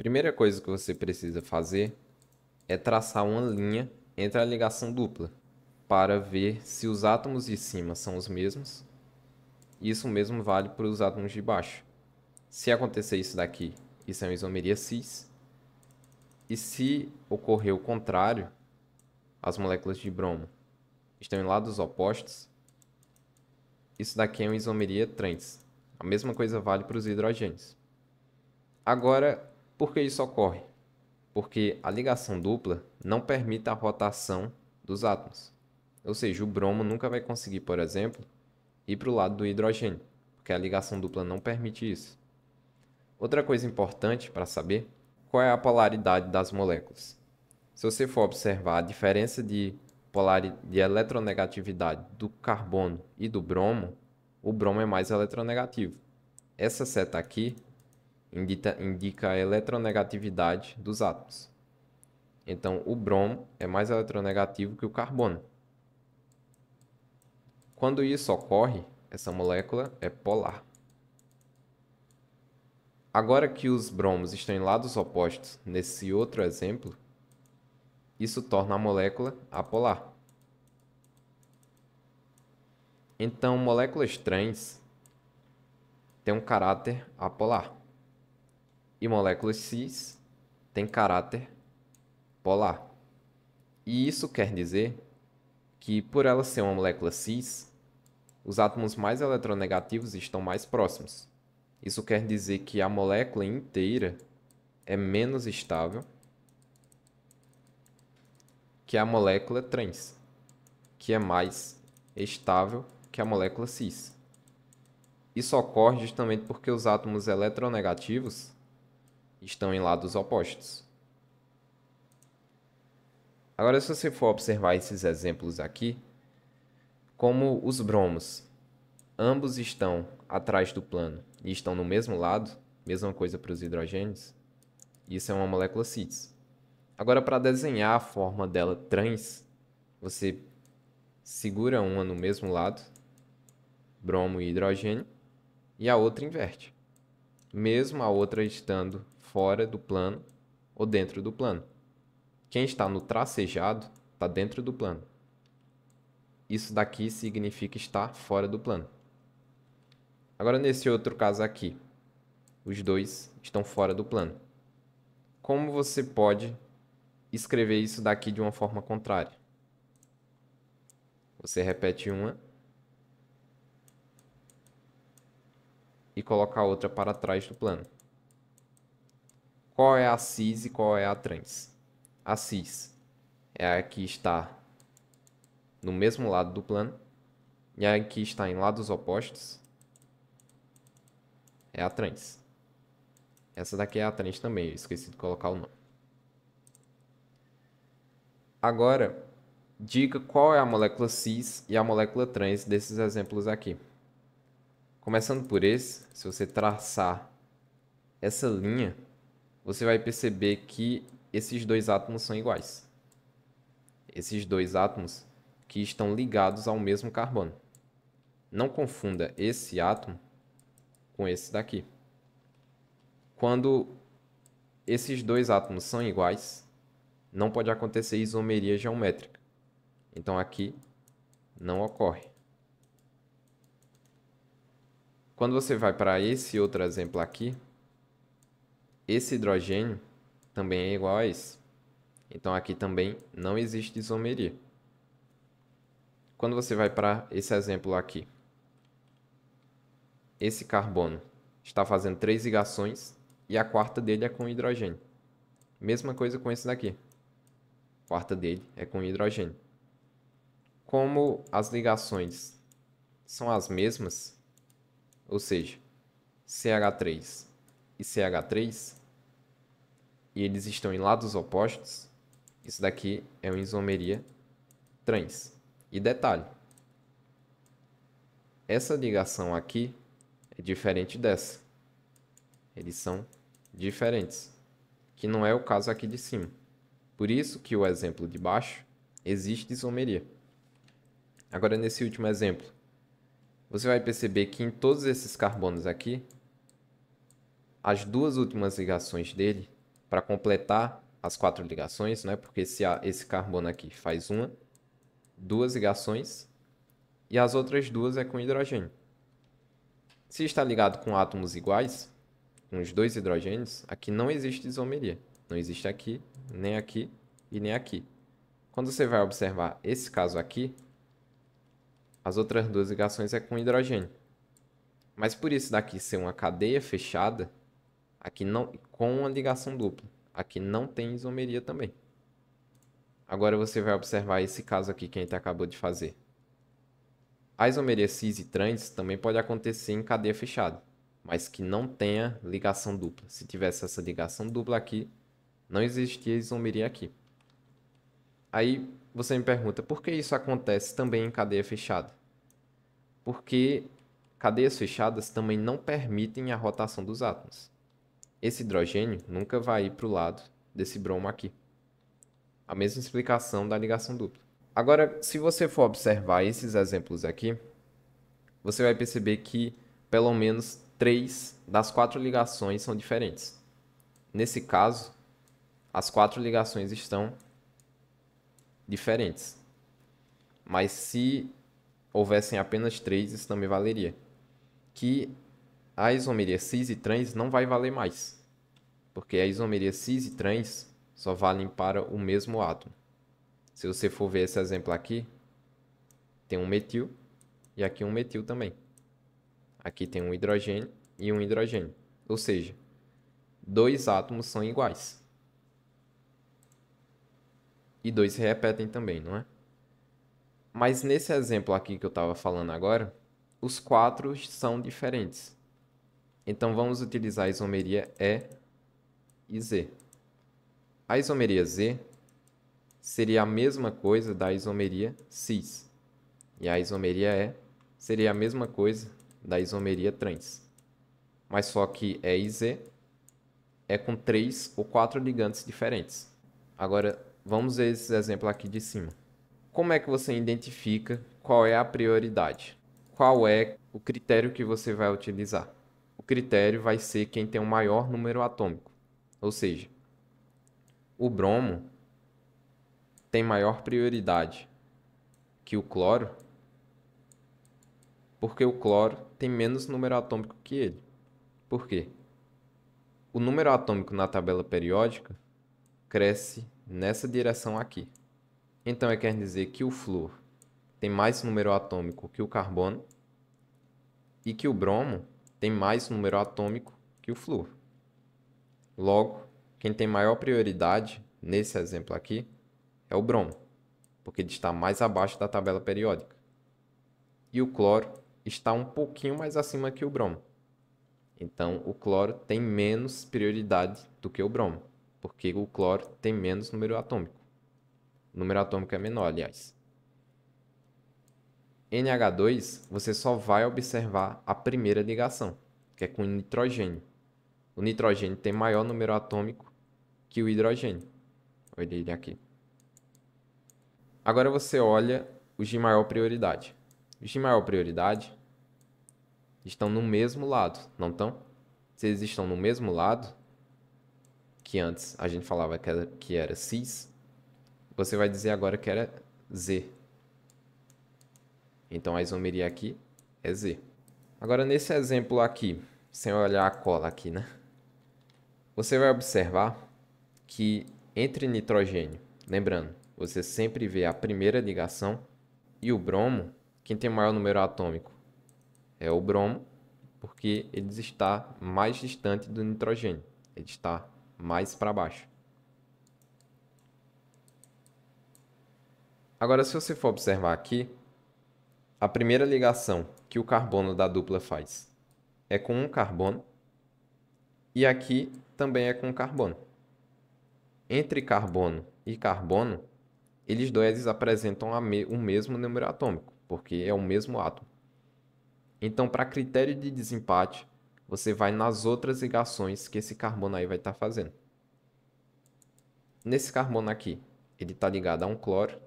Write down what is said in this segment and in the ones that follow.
Primeira coisa que você precisa fazer é traçar uma linha entre a ligação dupla para ver se os átomos de cima são os mesmos. Isso mesmo vale para os átomos de baixo. Se acontecer isso daqui, isso é uma isomeria cis. E se ocorrer o contrário, as moléculas de bromo estão em lados opostos, isso daqui é uma isomeria trans. A mesma coisa vale para os hidrogênios. Agora, por que isso ocorre? Porque a ligação dupla não permite a rotação dos átomos. Ou seja, o bromo nunca vai conseguir, por exemplo, ir para o lado do hidrogênio, porque a ligação dupla não permite isso. Outra coisa importante para saber, qual é a polaridade das moléculas? Se você for observar a diferença de eletronegatividade do carbono e do bromo, o bromo é mais eletronegativo. Essa seta aqui indica a eletronegatividade dos átomos. Então, o bromo é mais eletronegativo que o carbono. Quando isso ocorre, essa molécula é polar. Agora que os bromos estão em lados opostos, nesse outro exemplo, isso torna a molécula apolar. Então, moléculas trans têm um caráter apolar. E moléculas cis têm caráter polar. E isso quer dizer que, por ela ser uma molécula cis, os átomos mais eletronegativos estão mais próximos. Isso quer dizer que a molécula inteira é menos estável que a molécula trans, que é mais estável que a molécula cis. Isso ocorre justamente porque os átomos eletronegativos estão em lados opostos. Agora, se você for observar esses exemplos aqui, como os bromos, ambos estão atrás do plano e estão no mesmo lado, mesma coisa para os hidrogênios, isso é uma molécula cis. Agora, para desenhar a forma dela trans, você segura uma no mesmo lado, bromo e hidrogênio, e a outra inverte, mesmo a outra estando fora do plano ou dentro do plano. Quem está no tracejado está dentro do plano. Isso daqui significa estar fora do plano. Agora, nesse outro caso aqui, os dois estão fora do plano. Como você pode escrever isso daqui de uma forma contrária? Você repete uma e coloca a outra para trás do plano. Qual é a cis e qual é a trans? A cis é a que está no mesmo lado do plano, e a que está em lados opostos é a trans. Essa daqui é a trans também, eu esqueci de colocar o nome. Agora, diga qual é a molécula cis e a molécula trans desses exemplos aqui. Começando por esse, se você traçar essa linha, você vai perceber que esses dois átomos são iguais. Esses dois átomos que estão ligados ao mesmo carbono. Não confunda esse átomo com esse daqui. Quando esses dois átomos são iguais, não pode acontecer isomeria geométrica. Então aqui não ocorre. Quando você vai para esse outro exemplo aqui, esse hidrogênio também é igual a esse. Então aqui também não existe isomeria. Quando você vai para esse exemplo aqui, esse carbono está fazendo 3 ligações e a quarta dele é com hidrogênio. Mesma coisa com esse daqui. A quarta dele é com hidrogênio. Como as ligações são as mesmas, ou seja, CH3 e CH3, e eles estão em lados opostos, isso daqui é uma isomeria trans. E detalhe, essa ligação aqui é diferente dessa. Eles são diferentes, que não é o caso aqui de cima. Por isso que o exemplo de baixo existe isomeria. Agora, nesse último exemplo, você vai perceber que em todos esses carbonos aqui, as duas últimas ligações dele para completar as 4 ligações, né? Porque esse carbono aqui faz uma, 2 ligações e as outras 2 é com hidrogênio. Se está ligado com átomos iguais, com os 2 hidrogênios, aqui não existe isomeria. Não existe aqui e nem aqui. Quando você vai observar esse caso aqui, as outras 2 ligações é com hidrogênio. Mas por isso daqui ser uma cadeia fechada, aqui não, com uma ligação dupla, aqui não tem isomeria também. Agora você vai observar esse caso aqui que a gente acabou de fazer. A isomeria cis e trans também pode acontecer em cadeia fechada, mas que não tenha ligação dupla. Se tivesse essa ligação dupla aqui, não existia isomeria aqui. Aí você me pergunta, por que isso acontece também em cadeia fechada? Porque cadeias fechadas também não permitem a rotação dos átomos. Esse hidrogênio nunca vai ir para o lado desse bromo aqui. A mesma explicação da ligação dupla. Agora, se você for observar esses exemplos aqui, você vai perceber que pelo menos 3 das 4 ligações são diferentes. Nesse caso, as 4 ligações estão diferentes. Mas se houvessem apenas 3, isso também valeria. Que a isomeria cis e trans não vai valer mais. Porque a isomeria cis e trans só valem para o mesmo átomo. Se você for ver esse exemplo aqui, tem um metil e aqui um metil também. Aqui tem um hidrogênio e um hidrogênio. Ou seja, 2 átomos são iguais. E 2 se repetem também, não é? Mas nesse exemplo aqui que eu estava falando agora, os 4 são diferentes. Então vamos utilizar a isomeria E e Z. A isomeria Z seria a mesma coisa da isomeria cis. E a isomeria E seria a mesma coisa da isomeria trans. Mas só que E e Z é com 3 ou 4 ligantes diferentes. Agora, vamos ver esse exemplo aqui de cima. Como é que você identifica qual é a prioridade? Qual é o critério que você vai utilizar? O critério vai ser quem tem o maior número atômico. Ou seja, o bromo tem maior prioridade que o cloro, porque o cloro tem menos número atômico que ele. Por quê? O número atômico na tabela periódica cresce nessa direção aqui. Então, quer dizer que o flúor tem mais número atômico que o carbono e que o bromo tem mais número atômico que o flúor. Logo, quem tem maior prioridade, nesse exemplo aqui, é o bromo, porque ele está mais abaixo da tabela periódica. E o cloro está um pouquinho mais acima que o bromo. Então, o cloro tem menos prioridade do que o bromo, porque o cloro tem menos número atômico. O número atômico é menor, aliás. NH2, você só vai observar a primeira ligação, que é com o nitrogênio. O nitrogênio tem maior número atômico que o hidrogênio. Olha ele aqui. Agora você olha os de maior prioridade. Os de maior prioridade estão no mesmo lado, não estão? Se eles estão no mesmo lado, que antes a gente falava que era cis, você vai dizer agora que era Z. Então a isomeria aqui é Z. Agora nesse exemplo aqui, sem olhar a cola aqui, né? Você vai observar que entre nitrogênio, lembrando, você sempre vê a primeira ligação, e o bromo, quem tem maior número atômico é o bromo, porque ele está mais distante do nitrogênio, ele está mais para baixo. Agora, se você for observar aqui, a primeira ligação que o carbono da dupla faz é com um carbono, e aqui também é com carbono. Entre carbono e carbono, eles dois apresentam o mesmo número atômico, porque é o mesmo átomo. Então, para critério de desempate, você vai nas outras ligações que esse carbono aí vai estar fazendo. Nesse carbono aqui, ele está ligado a um cloro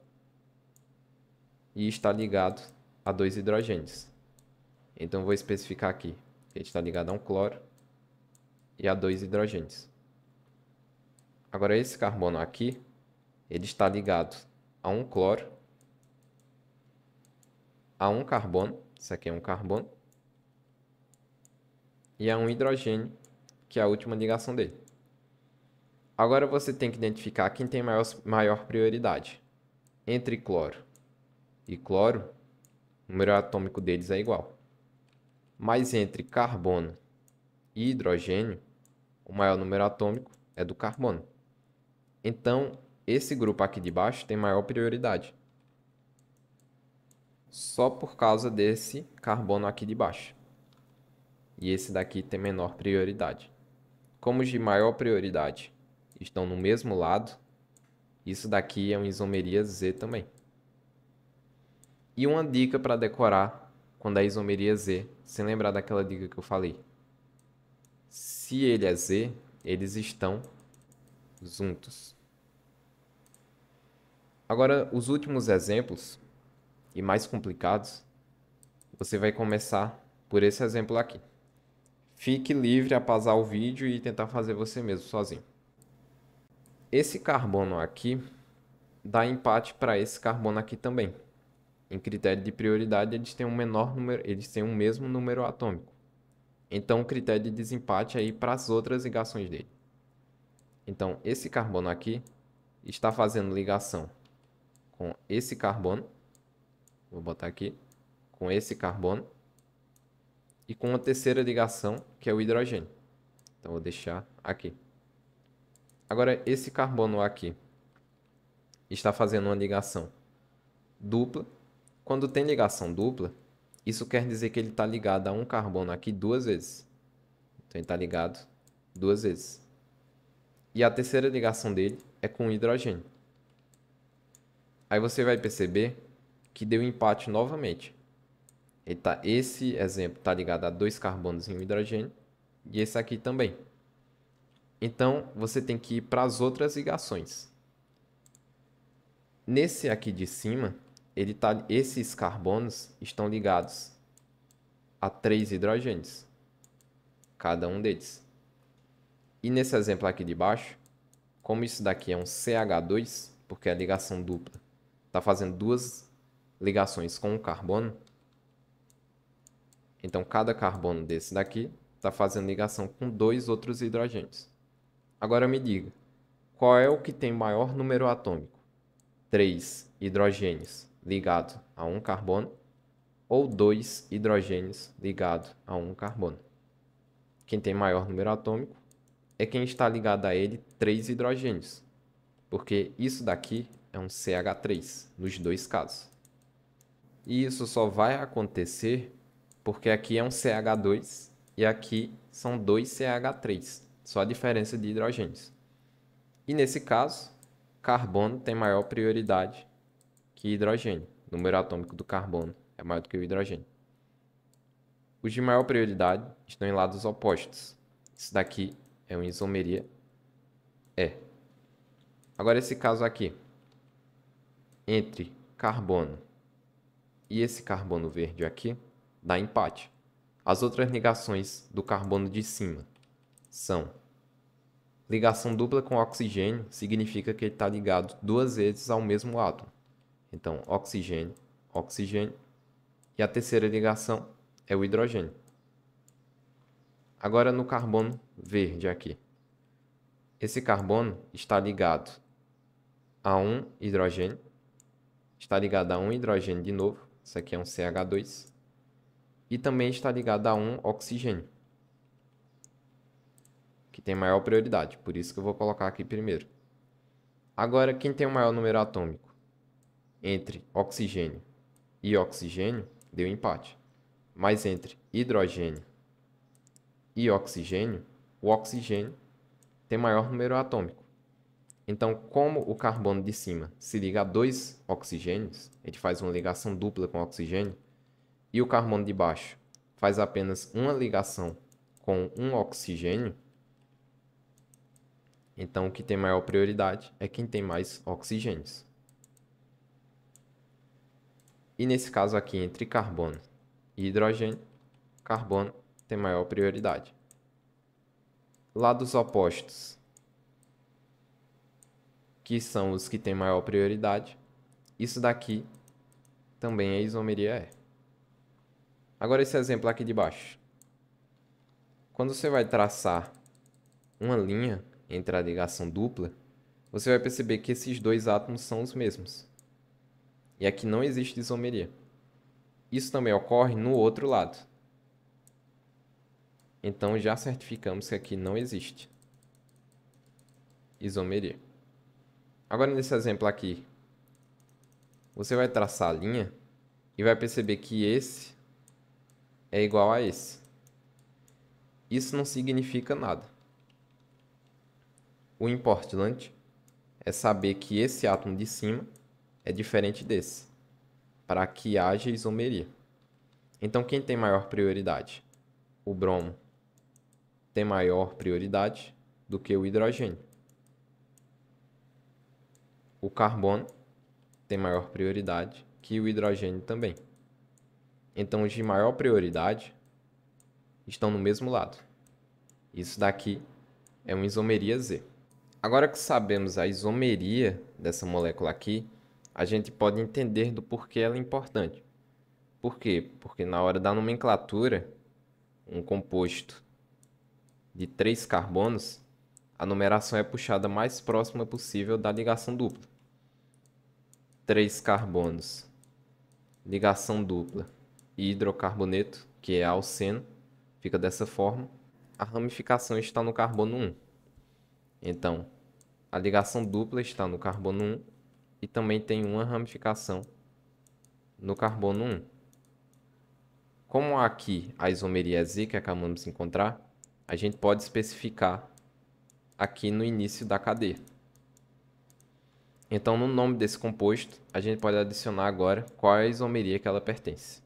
e está ligado a 2 hidrogênios. Então, eu vou especificar aqui. Ele está ligado a um cloro e a 2 hidrogênios. Agora, esse carbono aqui, ele está ligado a um cloro, a um carbono, isso aqui é um carbono, e a um hidrogênio, que é a última ligação dele. Agora você tem que identificar quem tem maior prioridade. Entre cloro e cloro, o número atômico deles é igual. Mas entre carbono e hidrogênio, o maior número atômico é do carbono. Então, esse grupo aqui de baixo tem maior prioridade. Só por causa desse carbono aqui de baixo. E esse daqui tem menor prioridade. Como os de maior prioridade estão no mesmo lado, isso daqui é uma isomeria Z também. E uma dica para decorar quando é isomeria Z, sem lembrar daquela dica que eu falei. Se ele é Z, eles estão juntos. Agora, os últimos exemplos, e mais complicados, você vai começar por esse exemplo aqui. Fique livre a pausar o vídeo e tentar fazer você mesmo sozinho. Esse carbono aqui dá empate para esse carbono aqui também. Em critério de prioridade, eles têm um menor número, eles têm o mesmo número atômico. Então, o critério de desempate é ir para as outras ligações dele. Então, esse carbono aqui está fazendo ligação com esse carbono, vou botar aqui, com esse carbono, e com a terceira ligação, que é o hidrogênio. Então, vou deixar aqui. Agora, esse carbono aqui está fazendo uma ligação dupla. Quando tem ligação dupla, isso quer dizer que ele está ligado a um carbono aqui duas vezes. Então, ele está ligado duas vezes. E a terceira ligação dele é com o hidrogênio. Aí você vai perceber que deu empate novamente. Esse exemplo está ligado a dois carbonos e um hidrogênio. E esse aqui também. Então, você tem que ir para as outras ligações. Nesse aqui de cima, esses carbonos estão ligados a 3 hidrogênios, cada um deles. E nesse exemplo aqui de baixo, como isso daqui é um CH2, porque a ligação dupla está fazendo duas ligações com um carbono, então cada carbono desse daqui está fazendo ligação com dois outros hidrogênios. Agora me diga, qual é o que tem maior número atômico? 3 hidrogênios ligados a um carbono ou 2 hidrogênios ligados a um carbono? Quem tem maior número atômico é quem está ligado a ele 3 hidrogênios, porque isso daqui é um CH3 nos dois casos. E isso só vai acontecer porque aqui é um CH2 e aqui são 2 CH3, só a diferença de hidrogênios. E nesse caso, carbono tem maior prioridade que hidrogênio. O número atômico do carbono é maior do que o hidrogênio. Os de maior prioridade estão em lados opostos. Isso daqui é uma isomeria E. Agora esse caso aqui, entre carbono e esse carbono verde aqui, dá empate. As outras ligações do carbono de cima são ligação dupla com oxigênio, significa que ele está ligado duas vezes ao mesmo átomo. Então, oxigênio, oxigênio. E a terceira ligação é o hidrogênio. Agora no carbono verde aqui. Esse carbono está ligado a um hidrogênio. Está ligado a um hidrogênio de novo. Isso aqui é um CH2. E também está ligado a um oxigênio, que tem maior prioridade. Por isso que eu vou colocar aqui primeiro. Agora, quem tem o maior número atômico entre oxigênio e oxigênio, deu empate. Mas entre hidrogênio e oxigênio, o oxigênio tem maior número atômico. Então, como o carbono de cima se liga a dois oxigênios, ele faz uma ligação dupla com o oxigênio, e o carbono de baixo faz apenas uma ligação com um oxigênio, então o que tem maior prioridade é quem tem mais oxigênios. E nesse caso aqui, entre carbono e hidrogênio, carbono tem maior prioridade. Lados opostos. que são os que têm maior prioridade. Isso daqui também é isomeria E. Agora esse exemplo aqui de baixo. Quando você vai traçar uma linha entre a ligação dupla, você vai perceber que esses dois átomos são os mesmos. E aqui não existe isomeria. Isso também ocorre no outro lado. Então já certificamos que aqui não existe isomeria. Agora nesse exemplo aqui, você vai traçar a linha e vai perceber que esse é igual a esse. Isso não significa nada. O importante é saber que esse átomo de cima é diferente desse, para que haja isomeria. Então quem tem maior prioridade? O bromo tem maior prioridade do que o hidrogênio. O carbono tem maior prioridade que o hidrogênio também. Então os de maior prioridade estão no mesmo lado. Isso daqui é uma isomeria Z. Agora que sabemos a isomeria dessa molécula aqui, a gente pode entender do porquê ela é importante. Por quê? Porque na hora da nomenclatura, um composto de 3 carbonos, a numeração é puxada mais próxima possível da ligação dupla. 3 carbonos, ligação dupla e hidrocarboneto, que é alceno, fica dessa forma. A ramificação está no carbono 1. Então, a ligação dupla está no carbono 1 e também tem uma ramificação no carbono 1. Como aqui a isomeria é Z que acabamos de encontrar, a gente pode especificar aqui no início da cadeia. Então, no nome desse composto, a gente pode adicionar agora qual é a isomeria que ela pertence.